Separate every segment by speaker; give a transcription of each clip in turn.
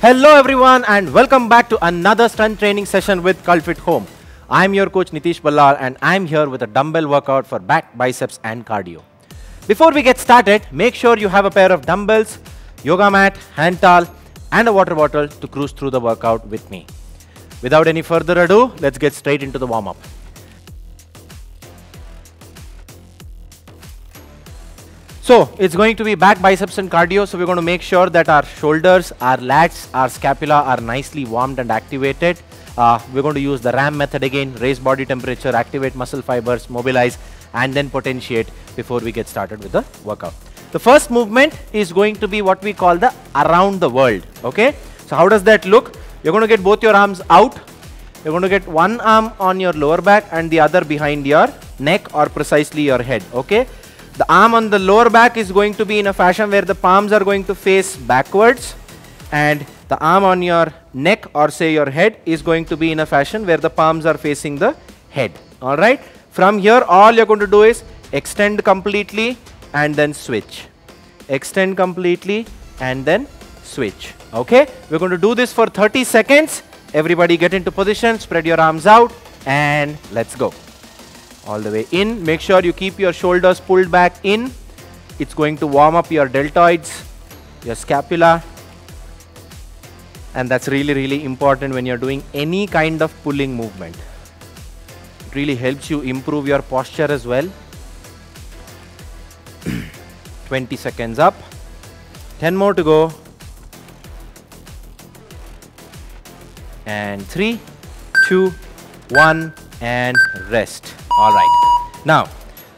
Speaker 1: Hello everyone and welcome back to another strength training session with cult.fit Home. I'm your coach Nitish Ballar and I'm here with a dumbbell workout for back, biceps and cardio. Before we get started, make sure you have a pair of dumbbells, yoga mat, hand towel and a water bottle to cruise through the workout with me. Without any further ado, let's get straight into the warm-up. So, it's going to be back, biceps and cardio, so we're going to make sure that our shoulders, our lats, our scapula are nicely warmed and activated. We're going to use the RAM method again, raise body temperature, activate muscle fibers, mobilize and then potentiate before we get started with the workout. The first movement is going to be what we call the around the world, okay? So how does that look? You're going to get both your arms out. You're going to get one arm on your lower back and the other behind your neck or precisely your head, okay? The arm on the lower back is going to be in a fashion where the palms are going to face backwards, and the arm on your neck or say your head is going to be in a fashion where the palms are facing the head. Alright, from here all you're going to do is extend completely and then switch. Extend completely and then switch. Okay, we're going to do this for 30 seconds. Everybody get into position, spread your arms out and let's go. All the way in. Make sure you keep your shoulders pulled back in. It's going to warm up your deltoids, your scapula, and that's really important when you're doing any kind of pulling movement. It really helps you improve your posture as well. 20 seconds up, 10 more to go, and 3, 2, 1 and rest. Alright, now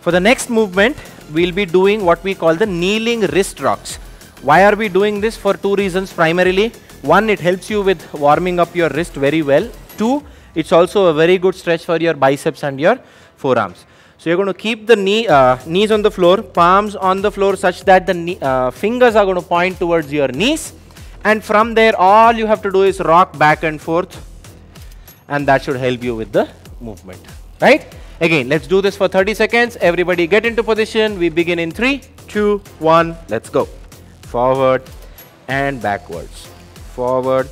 Speaker 1: for the next movement we'll be doing what we call the kneeling wrist rocks. Why are we doing this? For two reasons primarily. One, it helps you with warming up your wrist very well. Two, it's also a very good stretch for your biceps and your forearms. So you're going to keep the knees on the floor, palms on the floor such that the fingers are going to point towards your knees, and from there all you have to do is rock back and forth, and that should help you with the movement, right? Again, let's do this for 30 seconds. Everybody get into position. We begin in 3, 2, 1. Let's go. Forward and backwards. Forward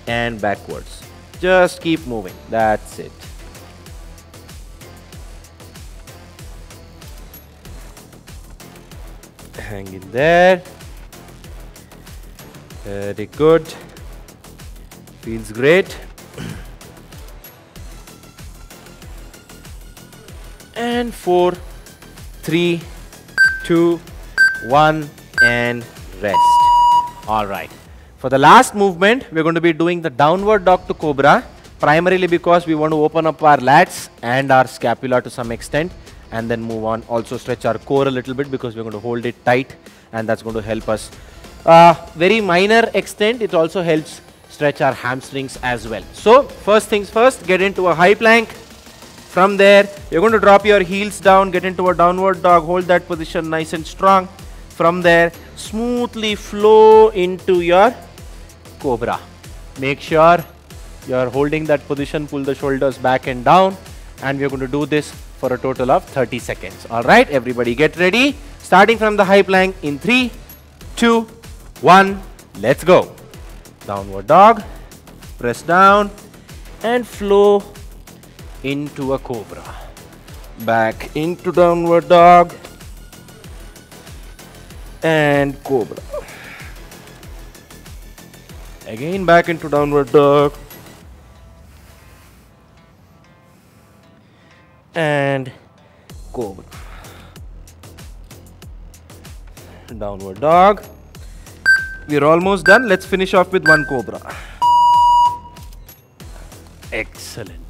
Speaker 1: and backwards. Just keep moving. That's it. Hang in there. Very good. Feels great. And 4, 3, 2, 1 and rest. Alright. For the last movement, we're going to be doing the downward dog to cobra, primarily because we want to open up our lats and our scapula to some extent and then move on. Also stretch our core a little bit because we're going to hold it tight and that's going to help us. Very minor extent, it also helps stretch our hamstrings as well. So first things first, get into a high plank. From there, you're going to drop your heels down, get into a downward dog, hold that position nice and strong. From there, smoothly flow into your cobra. Make sure you're holding that position, pull the shoulders back and down, and we're going to do this for a total of 30 seconds. Alright, everybody get ready. Starting from the high plank in 3, 2, 1, let's go. Downward dog, press down and flow into a cobra, back into downward dog and cobra, again back into downward dog and cobra, downward dog. We're almost done. Let's finish off with one cobra. Excellent.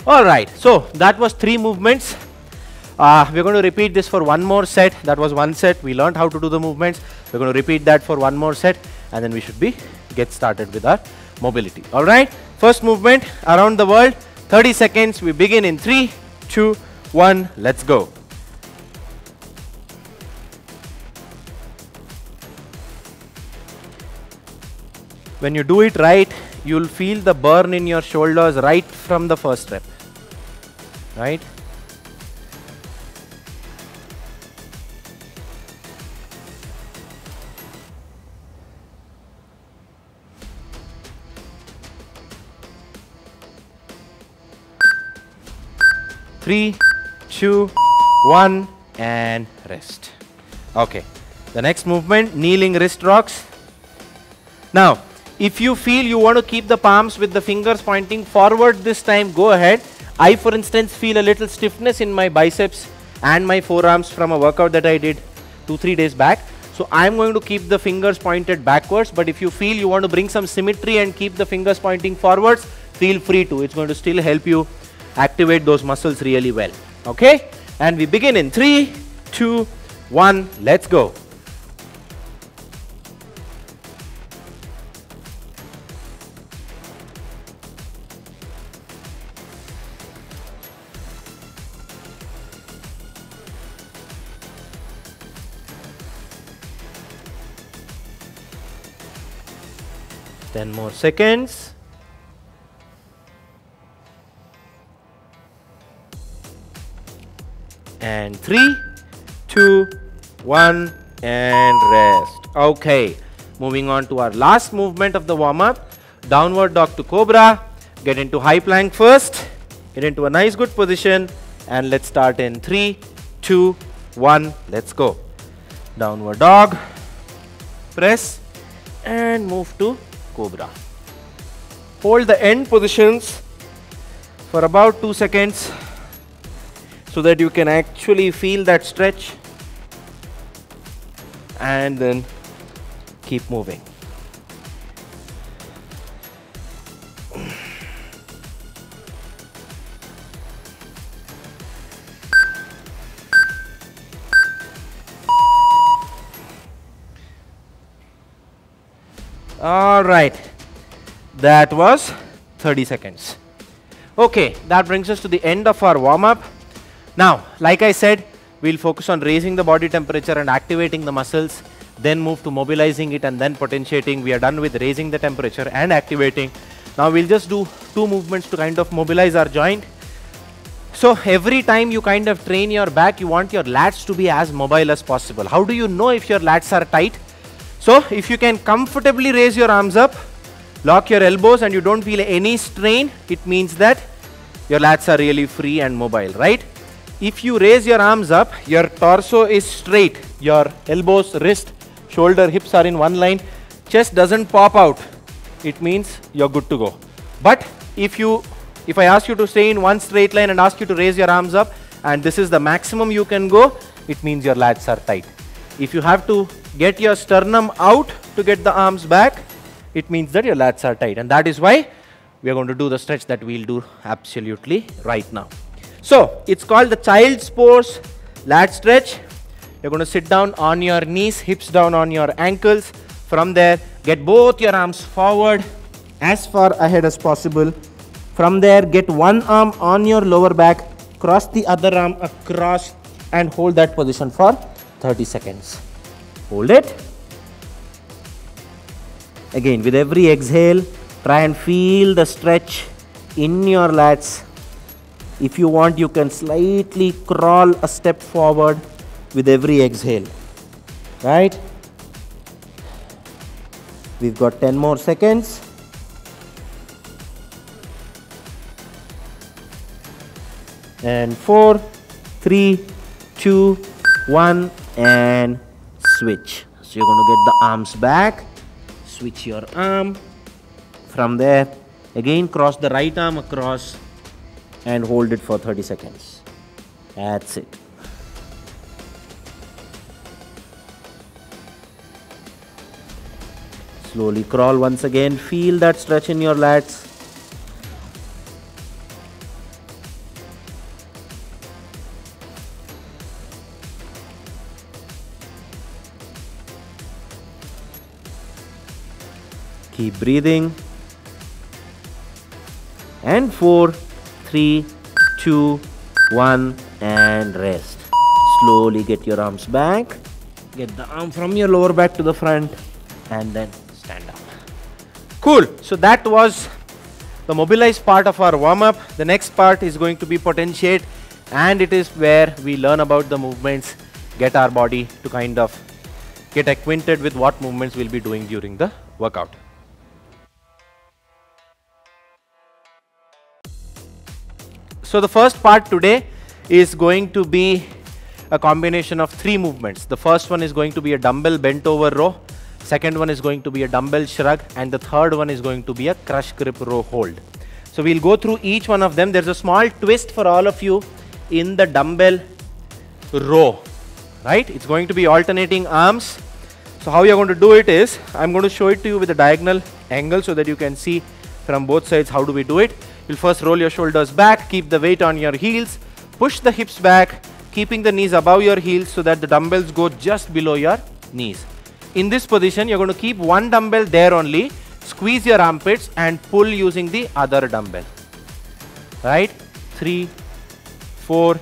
Speaker 1: Alright, so that was 3 movements. We're going to repeat this for one more set. That was one set. We learned how to do the movements. We're going to repeat that for one more set and then we should get started with our mobility. Alright, first movement around the world, 30 seconds. We begin in 3, 2, 1, let's go. When you do it right, you'll feel the burn in your shoulders right from the first rep. Right? 3, 2, 1, and rest. Okay. The next movement, kneeling wrist rocks. Now, if you feel you want to keep the palms with the fingers pointing forward this time, go ahead. I, for instance, feel a little stiffness in my biceps and my forearms from a workout that I did 2-3 days back. So I'm going to keep the fingers pointed backwards, but if you feel you want to bring some symmetry and keep the fingers pointing forwards, feel free to. It's going to still help you activate those muscles really well. Okay? And we begin in 3, 2, 1, let's go. Ten more seconds. And 3, 2, 1, and rest. Okay, moving on to our last movement of the warm-up. Downward dog to cobra. Get into high plank first. Get into a nice good position. And let's start in 3, 2, 1. Let's go. Downward dog. Press. And move to cobra. Hold the end positions for about 2 seconds so that you can actually feel that stretch, and then keep moving. All right, that was 30 seconds. Okay, that brings us to the end of our warm-up. Now, like I said, we'll focus on raising the body temperature and activating the muscles, then move to mobilizing it and then potentiating. We are done with raising the temperature and activating. Now we'll just do 2 movements to kind of mobilize our joint. So every time you kind of train your back, you want your lats to be as mobile as possible. How do you know if your lats are tight? So if you can comfortably raise your arms up, lock your elbows, and you don't feel any strain, it means that your lats are really free and mobile, right? If you raise your arms up, your torso is straight, your elbows, wrist, shoulder, hips are in one line, chest doesn't pop out, it means you're good to go. But if I ask you to stay in one straight line and ask you to raise your arms up, and this is the maximum you can go, it means your lats are tight. If you have to get your sternum out to get the arms back, it means that your lats are tight, and that is why we are going to do the stretch that we'll do absolutely right now. So it's called the child's pose lat stretch. You're going to sit down on your knees, hips down on your ankles. From there, get both your arms forward as far ahead as possible. From there, get one arm on your lower back, cross the other arm across, and hold that position for 30 seconds. Hold it. Again, with every exhale, try and feel the stretch in your lats. If you want, you can slightly crawl a step forward with every exhale. Right? We've got 10 more seconds. And 4, 3, 2, 1, and switch. So you're going to get the arms back, switch your arm. From there, again cross the right arm across and hold it for 30 seconds. That's it. Slowly crawl once again. Feel that stretch in your lats. Keep breathing. And 4, 3, 2, 1, and rest. Slowly get your arms back. Get the arm from your lower back to the front, and then stand up. Cool. So that was the mobilized part of our warm-up. The next part is going to be potentiate, and it is where we learn about the movements, get our body to kind of get acquainted with what movements we'll be doing during the workout. So the first part today is going to be a combination of 3 movements. The first one is going to be a dumbbell bent over row. Second one is going to be a dumbbell shrug. And the third one is going to be a crush grip row hold. So we'll go through each one of them. There's a small twist for all of you in the dumbbell row, right? It's going to be alternating arms. So how you're going to do it is, I'm going to show it to you with a diagonal angle so that you can see from both sides how do we do it. You'll first roll your shoulders back, keep the weight on your heels, push the hips back, keeping the knees above your heels so that the dumbbells go just below your knees. In this position, you're going to keep one dumbbell there only, squeeze your armpits and pull using the other dumbbell. Right? 3, 4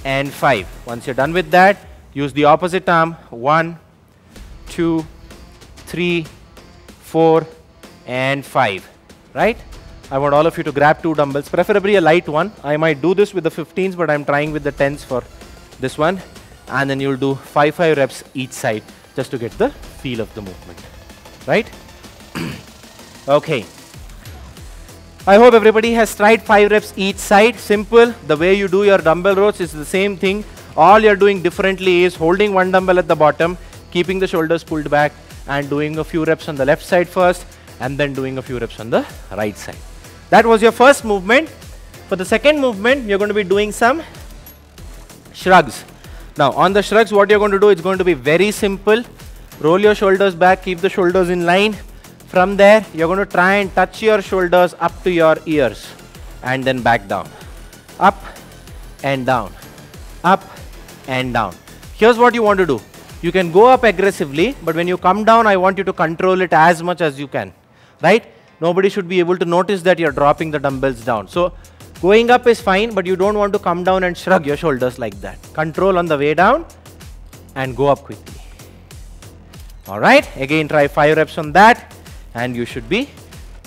Speaker 1: and 5. Once you're done with that, use the opposite arm. 1, 2, 3, 4 and 5. Right? I want all of you to grab 2 dumbbells, preferably a light one. I might do this with the 15s, but I'm trying with the 10s for this one. And then you'll do 5 reps each side just to get the feel of the movement. Right? Okay. I hope everybody has tried 5 reps each side. Simple. The way you do your dumbbell rows is the same thing. All you're doing differently is holding one dumbbell at the bottom, keeping the shoulders pulled back, and doing a few reps on the left side first, and then doing a few reps on the right side. That was your first movement. For the second movement, you're going to be doing some shrugs. Now, on the shrugs, what you're going to do is going to be very simple. Roll your shoulders back, keep the shoulders in line. From there, you're going to try and touch your shoulders up to your ears and then back down. Up and down. Up and down. Here's what you want to do. You can go up aggressively, but when you come down, I want you to control it as much as you can. Right? Nobody should be able to notice that you're dropping the dumbbells down. So going up is fine, but you don't want to come down and shrug your shoulders like that. Control on the way down and go up quickly. Alright, again try 5 reps on that and you should be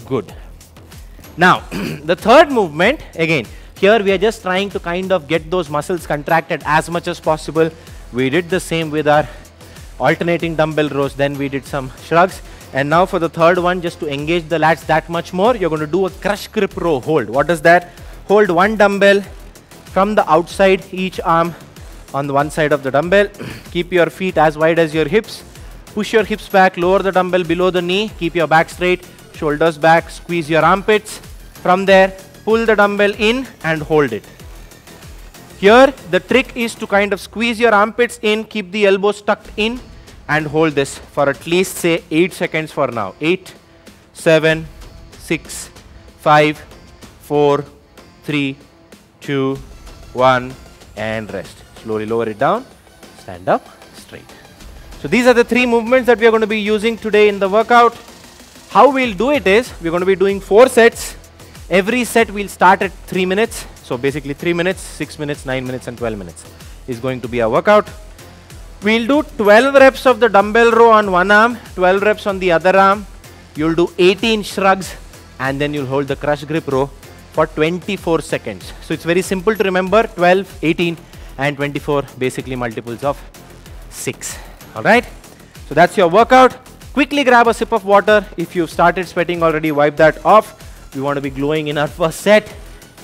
Speaker 1: good. Now, the third movement, again, here we are just trying to kind of get those muscles contracted as much as possible. We did the same with our alternating dumbbell rows, then we did some shrugs. And now for the third one, just to engage the lats that much more, you're going to do a crush grip row hold. What is that? Hold one dumbbell from the outside, each arm on the one side of the dumbbell. Keep your feet as wide as your hips. Push your hips back, lower the dumbbell below the knee. Keep your back straight, shoulders back, squeeze your armpits. From there, pull the dumbbell in and hold it. Here, the trick is to kind of squeeze your armpits in, keep the elbows tucked in, and hold this for at least say 8 seconds for now. 8, 7, 6, 5, 4, 3, 2, 1 and rest. Slowly lower it down, stand up straight. So these are the 3 movements that we are going to be using today in the workout. How we'll do it is, we're going to be doing 4 sets. Every set we'll start at 3 minutes. So basically 3 minutes, 6 minutes, 9 minutes and 12 minutes is going to be our workout. We'll do 12 reps of the dumbbell row on one arm, 12 reps on the other arm. You'll do 18 shrugs and then you'll hold the crush grip row for 24 seconds. So it's very simple to remember. 12, 18 and 24, basically multiples of 6. Alright, so that's your workout. Quickly grab a sip of water. If you've started sweating already, wipe that off. We want to be glowing in our first set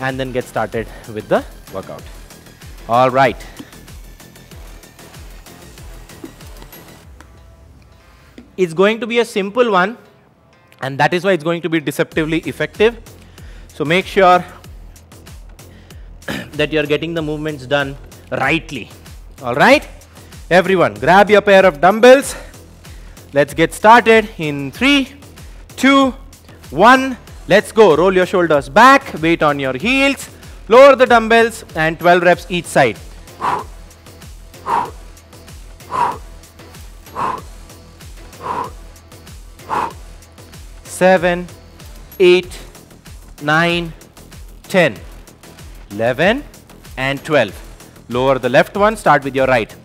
Speaker 1: and then get started with the workout. Alright. It's going to be a simple one and that is why it's going to be deceptively effective. So make sure that you're getting the movements done rightly. Alright? Everyone, grab your pair of dumbbells. Let's get started in 3, 2, 1. Let's go. Roll your shoulders back, weight on your heels, lower the dumbbells and 12 reps each side. 7, 8, 9, 10, 11 and 12. Lower the left one, start with your right.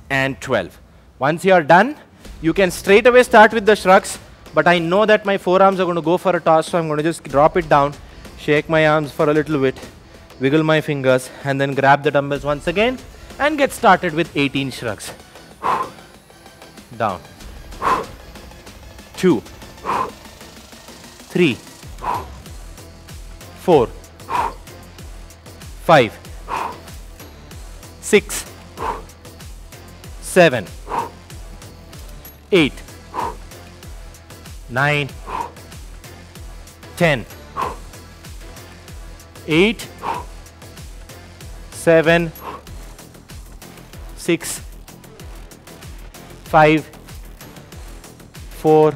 Speaker 1: And 12. Once you are done, you can straight away start with the shrugs, but I know that my forearms are going to go for a toss, so I'm going to just drop it down, shake my arms for a little bit, wiggle my fingers, and then grab the dumbbells once again, and get started with 18 shrugs. Down. 2, 3, 4, 5, 6, 7, 8, 9, 10, 8, 7, 6, 5, 4,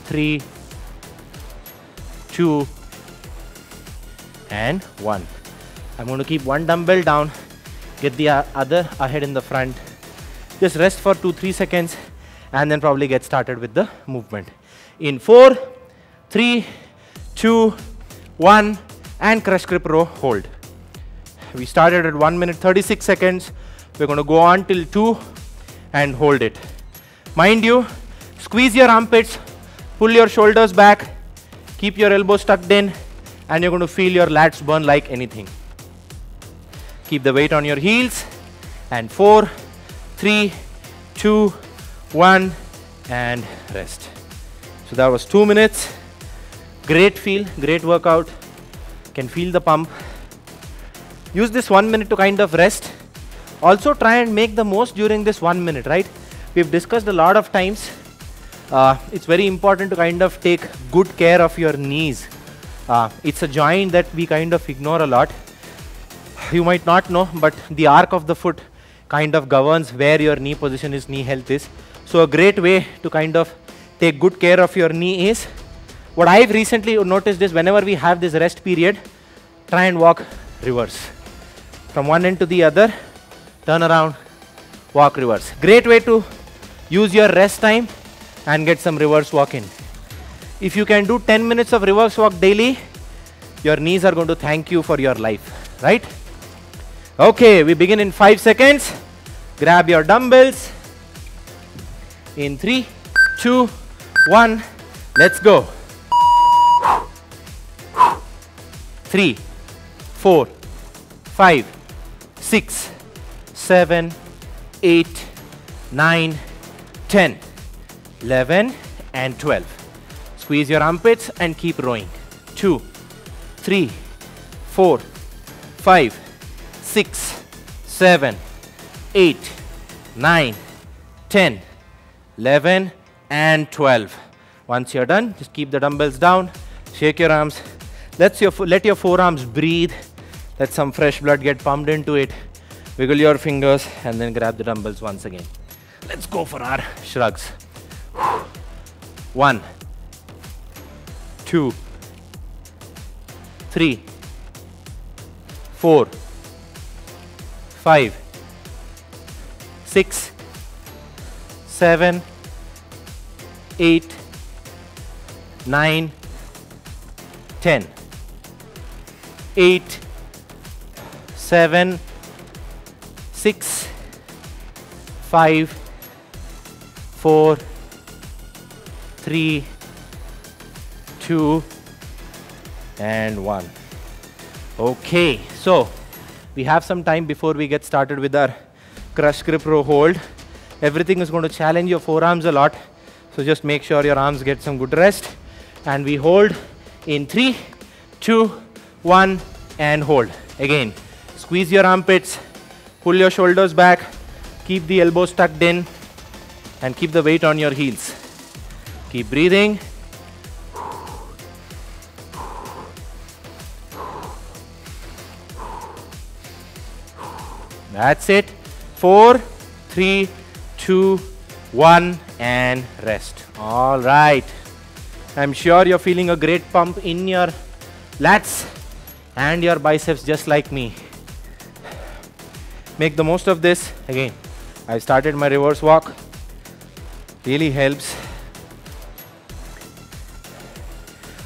Speaker 1: 3, 2, and 1. I'm going to keep one dumbbell down, get the other ahead in the front. Just rest for 2-3 seconds and then probably get started with the movement. In 4, 3, 2, 1, and crush grip row, hold. We started at 1 minute 36 seconds. We're going to go on till 2 and hold it. Mind you, squeeze your armpits, pull your shoulders back, keep your elbows tucked in, and you're going to feel your lats burn like anything. Keep the weight on your heels, and 4, 3, 2, 1, and rest. So that was 2 minutes. Great feel, great workout. Can feel the pump. Use this 1 minute to kind of rest. Also try and make the most during this 1 minute, right? We've discussed a lot of times. It's very important to kind of take good care of your knees. It's a joint that we kind of ignore a lot. You might not know, but the arc of the foot kind of governs where your knee position is, knee health is. So a great way to kind of take good care of your knee is, what I've recently noticed is whenever we have this rest period, try and walk reverse. From one end to the other, turn around, walk reverse. Great way to use your rest time and get some reverse walk in. If you can do 10 minutes of reverse walk daily, your knees are going to thank you for your life, right? Okay, we begin in 5 seconds. Grab your dumbbells. In 3, 2, 1, let's go. 3, 4, 5, 6, 7, 8, 9, 10, 11, and 12. Squeeze your armpits and keep rowing. 2, 3, 4, 5, 6, 7, 8, 9, 10, 11, and 12. Once you're done, just keep the dumbbells down, shake your arms, let your forearms breathe, let some fresh blood get pumped into it, wiggle your fingers, and then grab the dumbbells once again. Let's go for our shrugs. 1, 2, 3, 4, 5, 6, 7, 8, 9, 10, 8, 7, 6, 5, 4, 3, 2, and 1. Okay, so we have some time before we get started with our crush grip row hold. Everything is going to challenge your forearms a lot, so just make sure your arms get some good rest. And we hold in 3, 2, 1, and hold. Again, squeeze your armpits, pull your shoulders back, keep the elbows tucked in, and keep the weight on your heels. Keep breathing. That's it. 4, 3, 2, 1, and rest. All right. I'm sure you're feeling a great pump in your lats and your biceps just like me. Make the most of this. Again, I started my reverse walk. Really helps.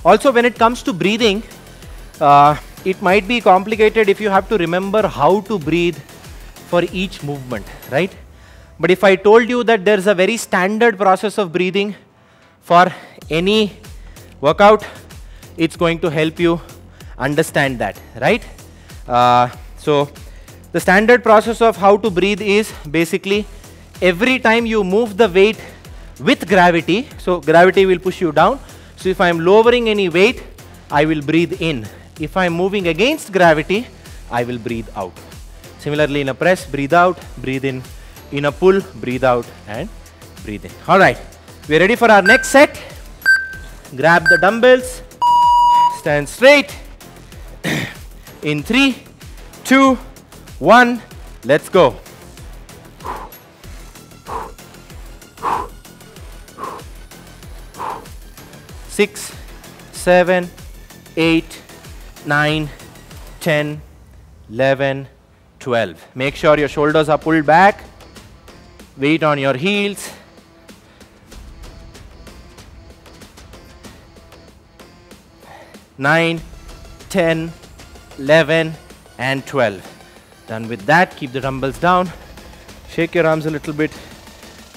Speaker 1: Also, when it comes to breathing, it might be complicated if you have to remember how to breathe for each movement, right? But if I told you that there's a very standard process of breathing for any workout, it's going to help you understand that, right? So The standard process of how to breathe is basically every time you move the weight with gravity, so gravity will push you down. So if I am lowering any weight, I will breathe in. If I am moving against gravity, I will breathe out. Similarly, in a press, breathe out, breathe in. In a pull, breathe out and breathe in. All right, we are ready for our next set. Grab the dumbbells, stand straight. In 3, 2, 1, let's go. 6, 7, 8, 9, 10, 11, 12. Make sure your shoulders are pulled back. Weight on your heels. 9, 10, 11, and 12. Done with that, keep the dumbbells down. Shake your arms a little bit.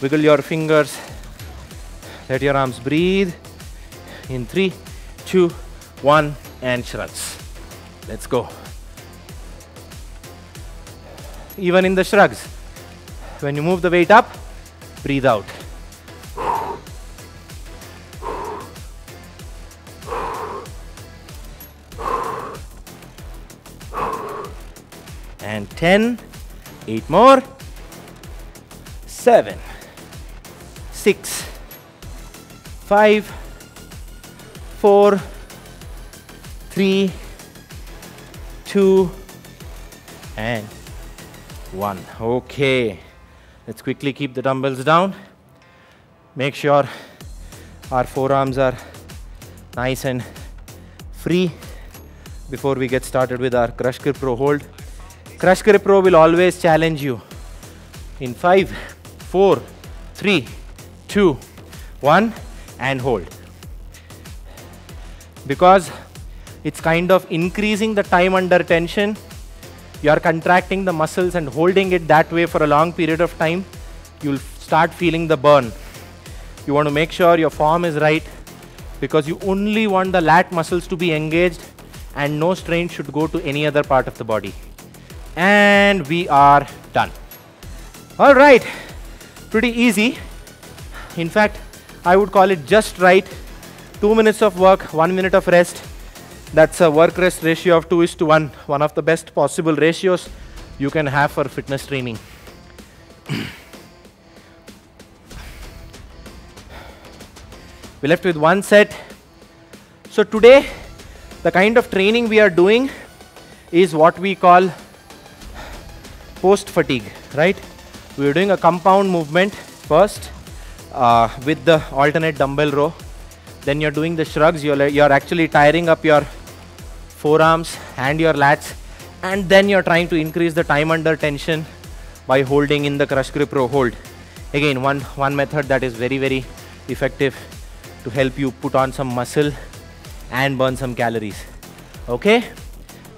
Speaker 1: Wiggle your fingers. Let your arms breathe. In 3, 2, 1, and shrugs. Let's go. Even in the shrugs, when you move the weight up, breathe out. And 10, 8 more, 7, 6, 5, 4, 3, 2, and 1. Okay, let's quickly keep the dumbbells down. Make sure our forearms are nice and free before we get started with our crush grip row hold. Crush grip row will always challenge you. In 5, 4, 3, 2, 1, and hold. Because it's kind of increasing the time under tension. You are contracting the muscles and holding it that way for a long period of time. You'll start feeling the burn. You want to make sure your form is right, because you only want the lat muscles to be engaged and no strain should go to any other part of the body. And we are done. All right, pretty easy. In fact, I would call it just right. 2 minutes of work, 1 minute of rest. That's a work-rest ratio of 2:1. One of the best possible ratios you can have for fitness training. We're left with one set. So today, the kind of training we are doing is what we call post-fatigue, right? We're doing a compound movement first with the alternate dumbbell row. Then you're doing the shrugs. You're actually tiring up your forearms and your lats, and then you're trying to increase the time under tension by holding in the crush grip row hold. Again, one method that is very, very effective to help you put on some muscle and burn some calories. Okay,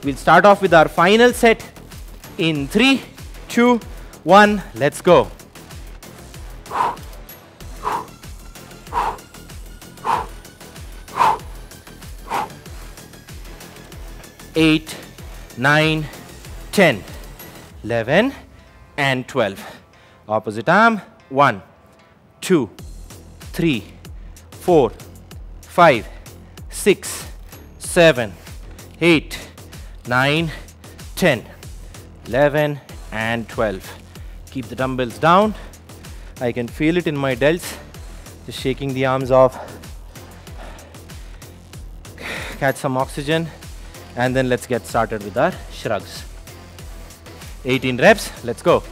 Speaker 1: we'll start off with our final set in 3, 2, 1, let's go. Eight, 9, 10, 11, and 12. Opposite arm. 1, 2, 3, 4, 5, 6, 7, 8, 9, 10, 11, and 12. Keep the dumbbells down. I can feel it in my delts. Just shaking the arms off. Catch some oxygen. And then let's get started with our shrugs. 18 reps, let's go.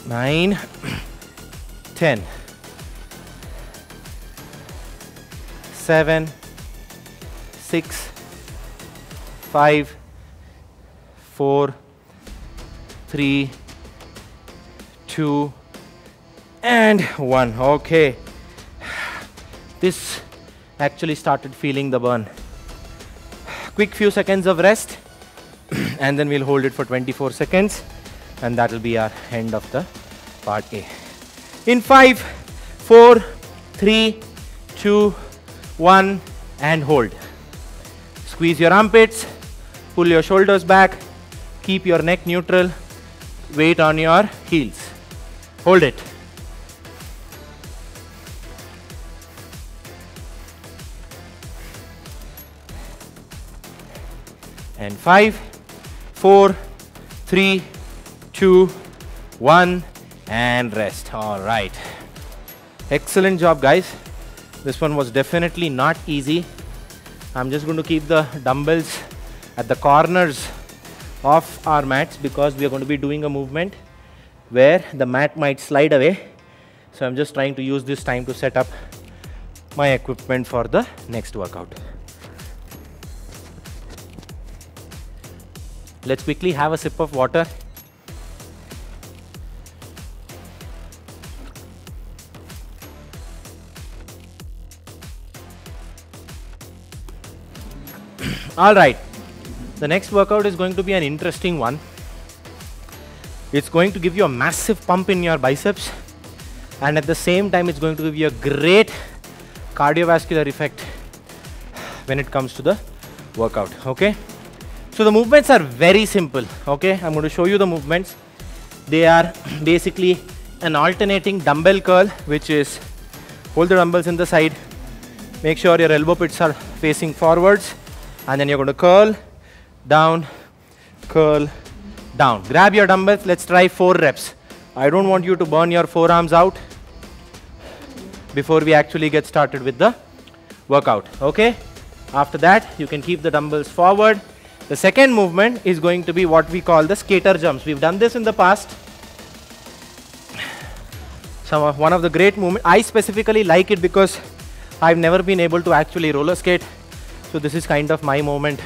Speaker 1: Nine, 10, 7, 6, 5, 4, 3, 2, and 1. Okay. This actually started feeling the burn. Quick few seconds of rest and then we'll hold it for 24 seconds. And that will be our end of the part A. In 5, 4, 3, 2, 1, and hold. Squeeze your armpits, pull your shoulders back, keep your neck neutral, weight on your heels. Hold it. And 5, 4, 3, 2, 1, and rest. All right. Excellent job, guys. This one was definitely not easy. I'm just going to keep the dumbbells at the corners of our mats because we are going to be doing a movement where the mat might slide away. So I'm just trying to use this time to set up my equipment for the next workout. Let's quickly have a sip of water. All right, the next workout is going to be an interesting one. It's going to give you a massive pump in your biceps, and at the same time it's going to give you a great cardiovascular effect when it comes to the workout. Okay, so the movements are very simple. Okay, I'm going to show you the movements. They are basically an alternating dumbbell curl, which is hold the dumbbells in the side, make sure your elbow pits are facing forwards, and then you're going to curl down, curl down. Grab your dumbbells. Let's try 4 reps. I don't want you to burn your forearms out before we actually get started with the workout. Okay, after that you can keep the dumbbells forward. The second movement is going to be what we call the skater jumps. We've done this in the past. One of the great movements. I specifically like it because I've never been able to actually roller skate. So this is kind of my moment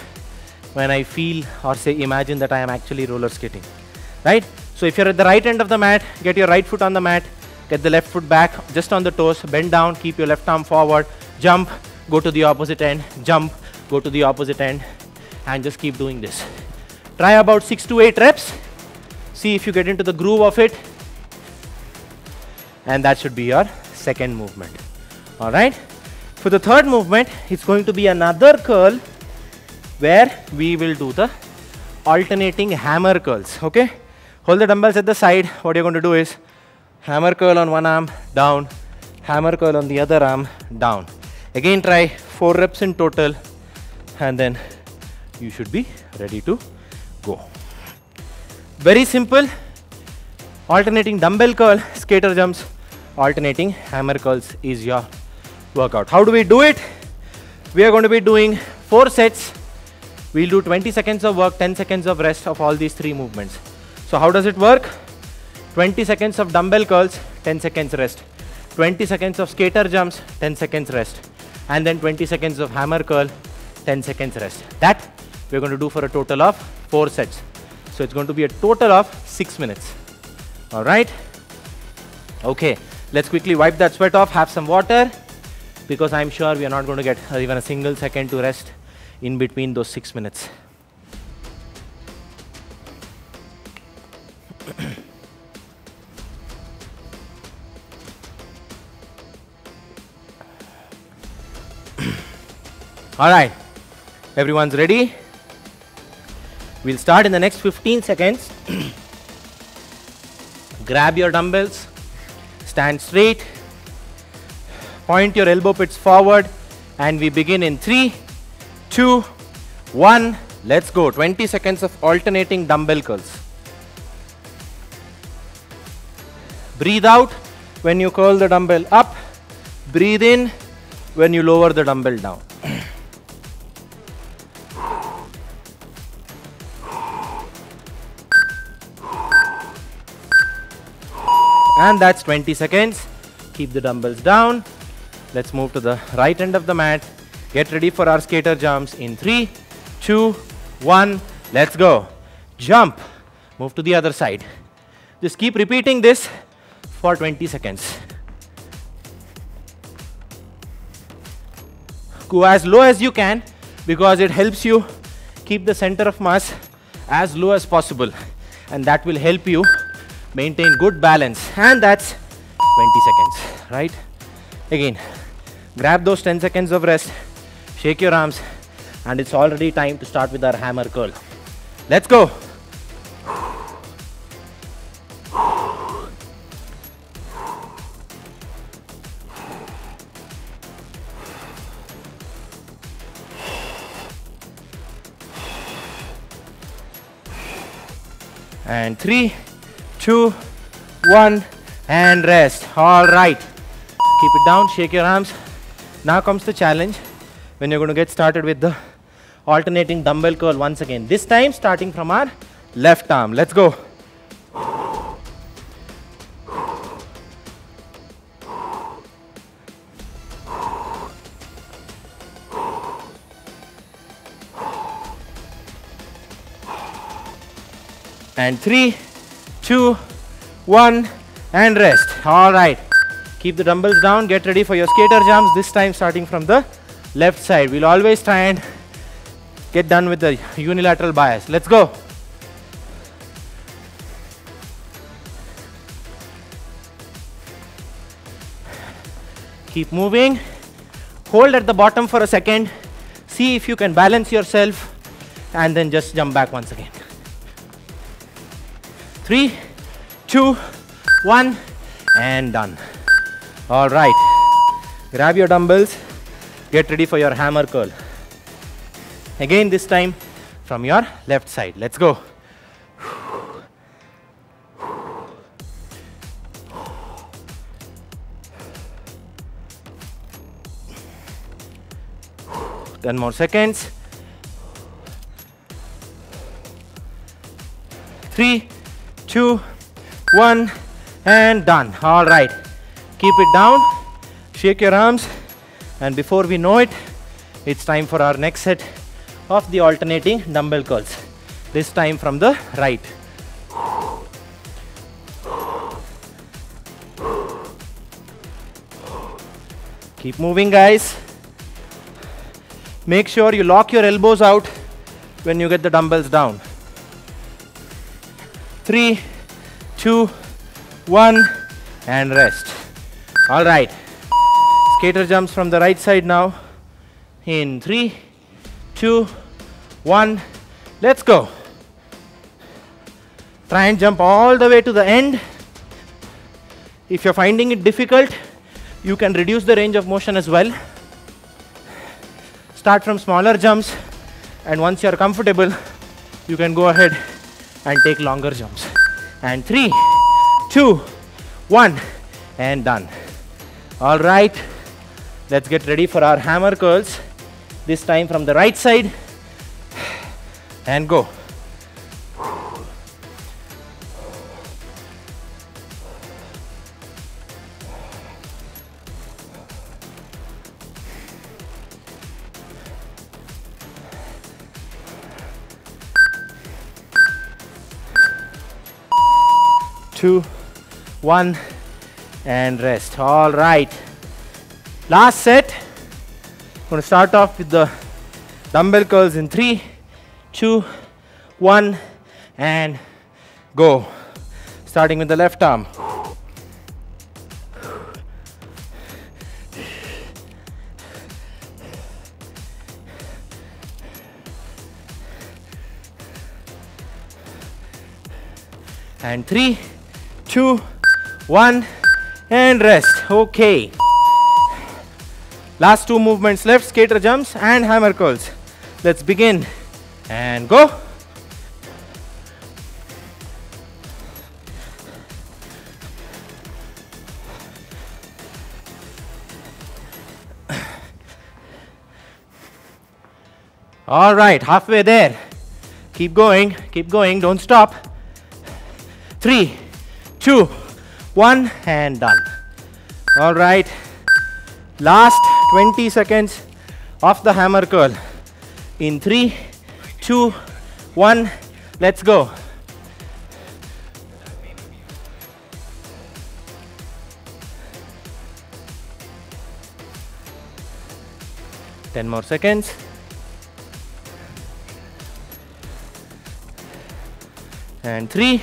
Speaker 1: when I feel or say imagine that I am actually roller skating, right? So if you're at the right end of the mat, get your right foot on the mat, get the left foot back just on the toes, bend down, keep your left arm forward, jump, go to the opposite end, jump, go to the opposite end, and just keep doing this. Try about 6 to 8 reps. See if you get into the groove of it. And that should be your second movement. All right. For the third movement, it's going to be another curl where we will do the alternating hammer curls. Okay. Hold the dumbbells at the side. What you're going to do is hammer curl on one arm, down, hammer curl on the other arm, down. Again, try 4 reps in total, and then you should be ready to go. Very simple. Alternating dumbbell curl, skater jumps, alternating hammer curls is your workout. How do we do it? We are going to be doing 4 sets. We'll do 20 seconds of work, 10 seconds of rest of all these 3 movements. So how does it work? 20 seconds of dumbbell curls, 10 seconds rest. 20 seconds of skater jumps, 10 seconds rest. And then 20 seconds of hammer curl, 10 seconds rest. That we're going to do for a total of 4 sets. So it's going to be a total of 6 minutes. All right. Okay. Let's quickly wipe that sweat off, have some water, because I'm sure we are not going to get even a single second to rest in between those 6 minutes. All right, everyone's ready? We'll start in the next 15 seconds. Grab your dumbbells, stand straight, point your elbow pits forward, and we begin in 3, 2, 1. Let's go. 20 seconds of alternating dumbbell curls. Breathe out when you curl the dumbbell up. Breathe in when you lower the dumbbell down. And that's 20 seconds. Keep the dumbbells down. Let's move to the right end of the mat. Get ready for our skater jumps in 3, 2, 1. Let's go. Jump. Move to the other side. Just keep repeating this for 20 seconds. Go as low as you can because it helps you keep the center of mass as low as possible. and that will help you maintain good balance. And that's 20 seconds, right? Again, grab those 10 seconds of rest, shake your arms, and it's already time to start with our hammer curl. Let's go. And 3, 2, 1, and rest. All right. Keep it down, shake your arms. Now comes the challenge when you're going to get started with the alternating dumbbell curl once again. This time starting from our left arm. Let's go. And 3, 2, 1, and rest. All right. Keep the dumbbells down. Get ready for your skater jumps. This time starting from the left side. We'll always try and get done with the unilateral bias. Let's go. Keep moving. Hold at the bottom for a second. See if you can balance yourself, and then just jump back once again. 3, 2, 1, and done. All right. Grab your dumbbells. Get ready for your hammer curl. Again, this time from your left side. Let's go. Ten more seconds. 3, 2, 1, and done. All right. Keep it down. Shake your arms. And before we know it, it's time for our next set of the alternating dumbbell curls. This time from the right. Keep moving, guys. Make sure you lock your elbows out when you get the dumbbells down. 3, 2, 1, and rest. All right. Skater jumps from the right side now. In 3, 2, 1. Let's go. Try and jump all the way to the end. If you're finding it difficult, you can reduce the range of motion as well. Start from smaller jumps, and once you're comfortable, you can go ahead and take longer jumps. And 3, 2, 1, and done. All right. Let's get ready for our hammer curls. This time from the right side. And go. Two, 1, and rest. All right. Last set. I'm going to start off with the dumbbell curls in 3, 2, 1, and go. Starting with the left arm. And 3, 2, 1, and rest. Okay. Last two movements left, skater jumps and hammer curls. Let's begin and go. All right, halfway there. Keep going, don't stop. 3, 2, 1, and done. All right. Last 20 seconds of the hammer curl. In 3, 2, 1, let's go. Ten more seconds. And 3,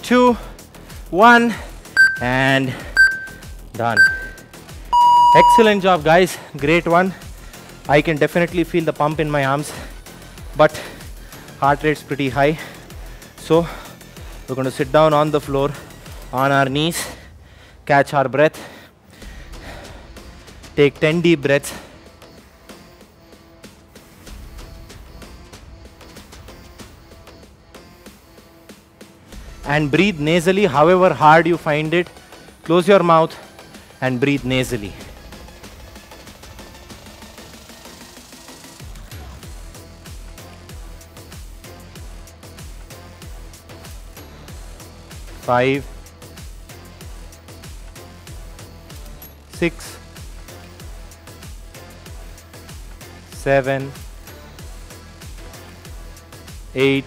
Speaker 1: 2, 1, and done. Excellent job, guys. Great one. I can definitely feel the pump in my arms, but heart rate's pretty high. So we're going to sit down on the floor on our knees, catch our breath, take 10 deep breaths. And breathe nasally, however hard you find it. Close your mouth and breathe nasally. Five, 6, 7, 8,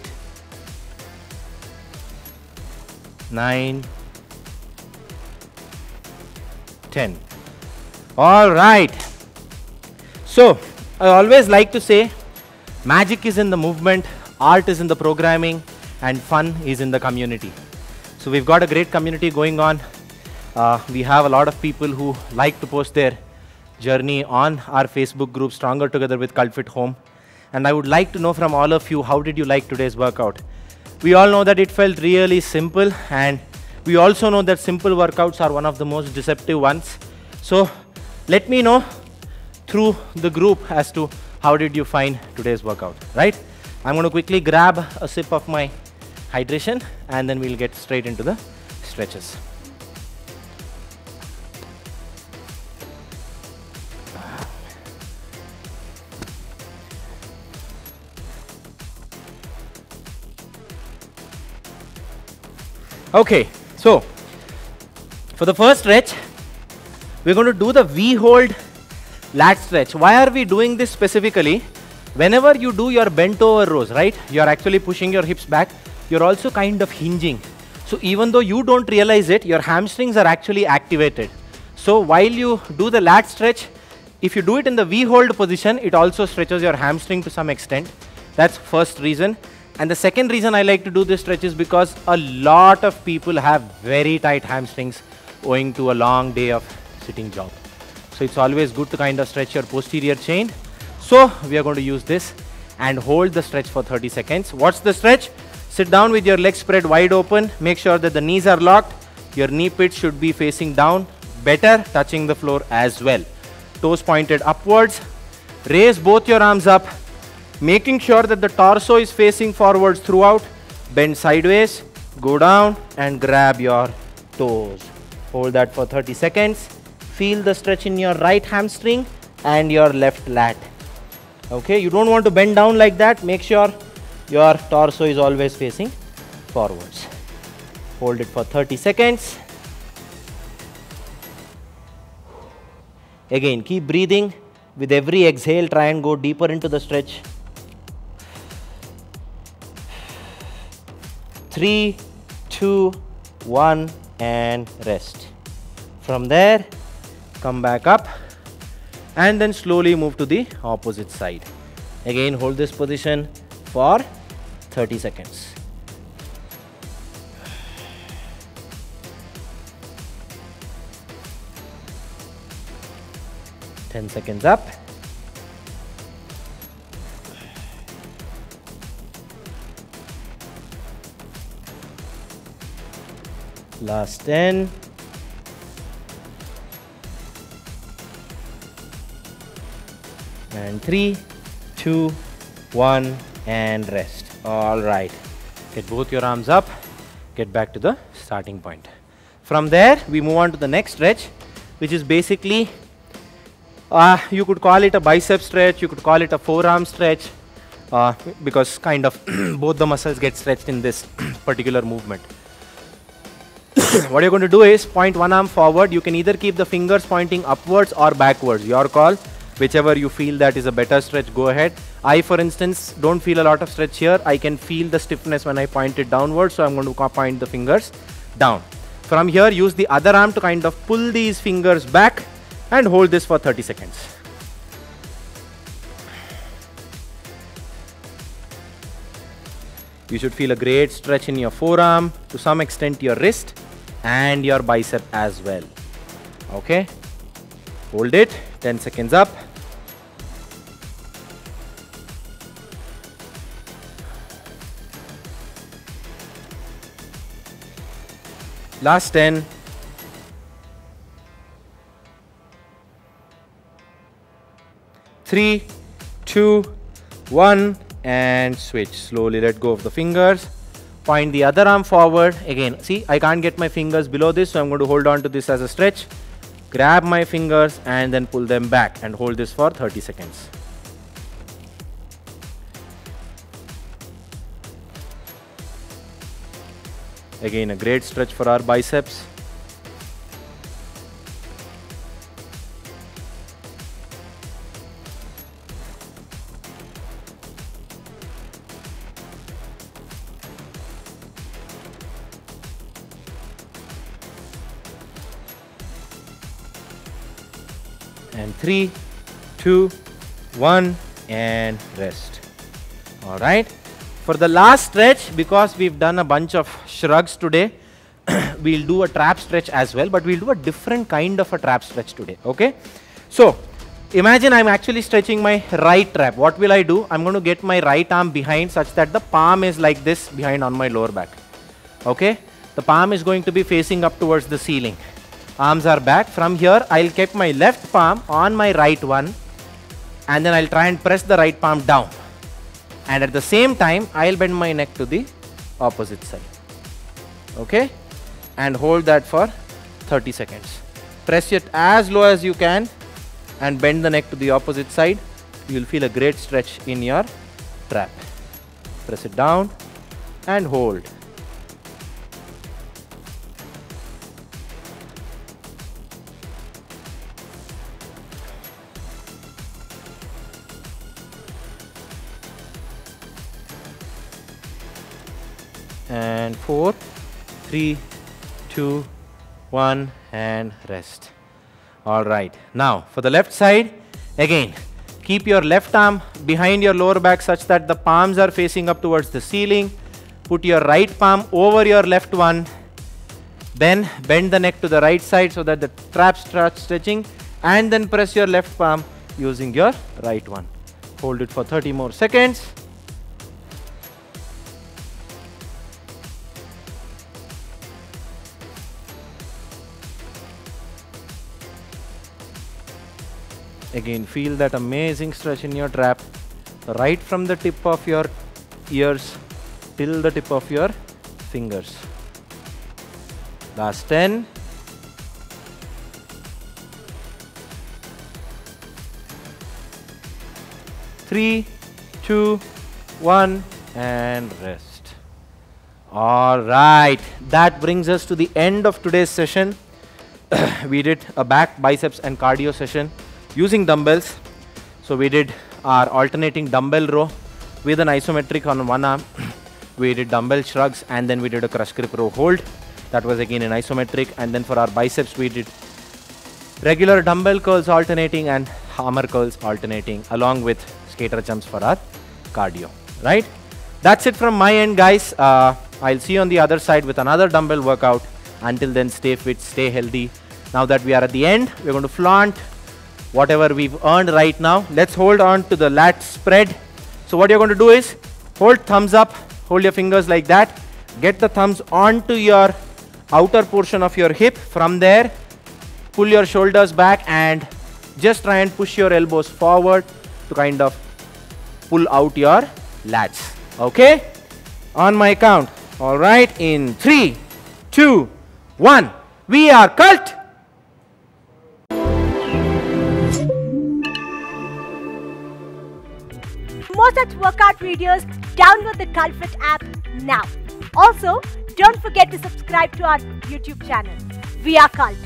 Speaker 1: 9, 10. All right. So I always like to say magic is in the movement, art is in the programming, and fun is in the community. So we've got a great community going on. We have a lot of people who like to post their journey on our Facebook group, Stronger Together with Cult.fit Home. And I would like to know from all of you, how did you like today's workout? We all know that it felt really simple, and we also know that simple workouts are one of the most deceptive ones. So let me know through the group as to how did you find today's workout, right? I'm going to quickly grab a sip of my hydration and then we'll get straight into the stretches. Okay, so for the first stretch, we're going to do the V-hold lat stretch. Why are we doing this specifically? Whenever you do your bent over rows, right, you're actually pushing your hips back, you're also kind of hinging. So even though you don't realize it, your hamstrings are actually activated. So while you do the lat stretch, if you do it in the V-hold position, it also stretches your hamstring to some extent. That's first reason. And the second reason I like to do this stretch is because a lot of people have very tight hamstrings owing to a long day of sitting job. So it's always good to kind of stretch your posterior chain. So we are going to use this and hold the stretch for 30 seconds. What's the stretch? Sit down with your legs spread wide open. Make sure that the knees are locked. Your knee pits should be facing down, better touching the floor as well. Toes pointed upwards. Raise both your arms up, making sure that the torso is facing forwards throughout. Bend sideways, go down and grab your toes. Hold that for 30 seconds. Feel the stretch in your right hamstring and your left lat. Okay, you don't want to bend down like that. Make sure your torso is always facing forwards. Hold it for 30 seconds. Again, keep breathing. With every exhale, try and go deeper into the stretch. 3, 2, 1, and rest. From there, come back up and then slowly move to the opposite side. Again, hold this position for 30 seconds. Ten seconds up. Last 10. And 3, 2, 1, and rest. All right. Get both your arms up. Get back to the starting point. From there, we move on to the next stretch, which is basically, you could call it a bicep stretch, you could call it a forearm stretch, because kind of both the muscles get stretched in this particular movement. What you're going to do is point one arm forward. You can either keep the fingers pointing upwards or backwards, your call. Whichever you feel that is a better stretch, go ahead. I, for instance, don't feel a lot of stretch here. I can feel the stiffness when I point it downwards, so I'm going to point the fingers down. From here, use the other arm to kind of pull these fingers back and hold this for 30 seconds. You should feel a great stretch in your forearm, to some extent your wrist and your bicep as well. Okay, hold it, 10 seconds up. Last 10. 3, 2, 1, and switch. Slowly let go of the fingers. Point the other arm forward. Again, see, I can't get my fingers below this, so I'm going to hold on to this as a stretch. Grab my fingers and then pull them back and hold this for 30 seconds. Again, a great stretch for our biceps. And 3, 2, 1, and rest. All right. For the last stretch, because we've done a bunch of shrugs today, we'll do a trap stretch as well, but we'll do a different kind of a trap stretch today. Okay. So imagine I'm actually stretching my right trap. What will I do? I'm going to get my right arm behind such that the palm is like this behind on my lower back. Okay. The palm is going to be facing up towards the ceiling. Arms are back. From here, I'll keep my left palm on my right one, and then I'll try and press the right palm down. And at the same time, I'll bend my neck to the opposite side. Okay? And hold that for 30 seconds. Press it as low as you can and bend the neck to the opposite side. You'll feel a great stretch in your trap. Press it down and hold. And 4, 3, 2, 1, and rest. All right. Now for the left side, again, keep your left arm behind your lower back such that the palms are facing up towards the ceiling. Put your right palm over your left one. Then bend the neck to the right side so that the trap starts stretching, and then press your left palm using your right one. Hold it for 30 more seconds. Again, feel that amazing stretch in your trap, right from the tip of your ears till the tip of your fingers. Last 10. 3, 2, 1, and rest. All right, that brings us to the end of today's session. We did a back, biceps, and cardio session using dumbbells. So we did our alternating dumbbell row with an isometric on one arm. We did dumbbell shrugs, and then we did a crush grip row hold. That was again in isometric. And then for our biceps, we did regular dumbbell curls alternating and hammer curls alternating, along with skater jumps for our cardio. Right? That's it from my end, guys. I'll see you on the other side with another dumbbell workout. Until then, stay fit, stay healthy. Now that we are at the end, we're going to flaunt whatever we've earned right now. Let's hold on to the lat spread. So what you're going to do is hold thumbs up, hold your fingers like that, get the thumbs onto your outer portion of your hip. From there, pull your shoulders back and just try and push your elbows forward to kind of pull out your lats. Okay? On my count. All right, in 3, 2, 1. We are Cult.
Speaker 2: For more such workout videos, download the cult.fit app now. Also, don't forget to subscribe to our YouTube channel. We are Cult.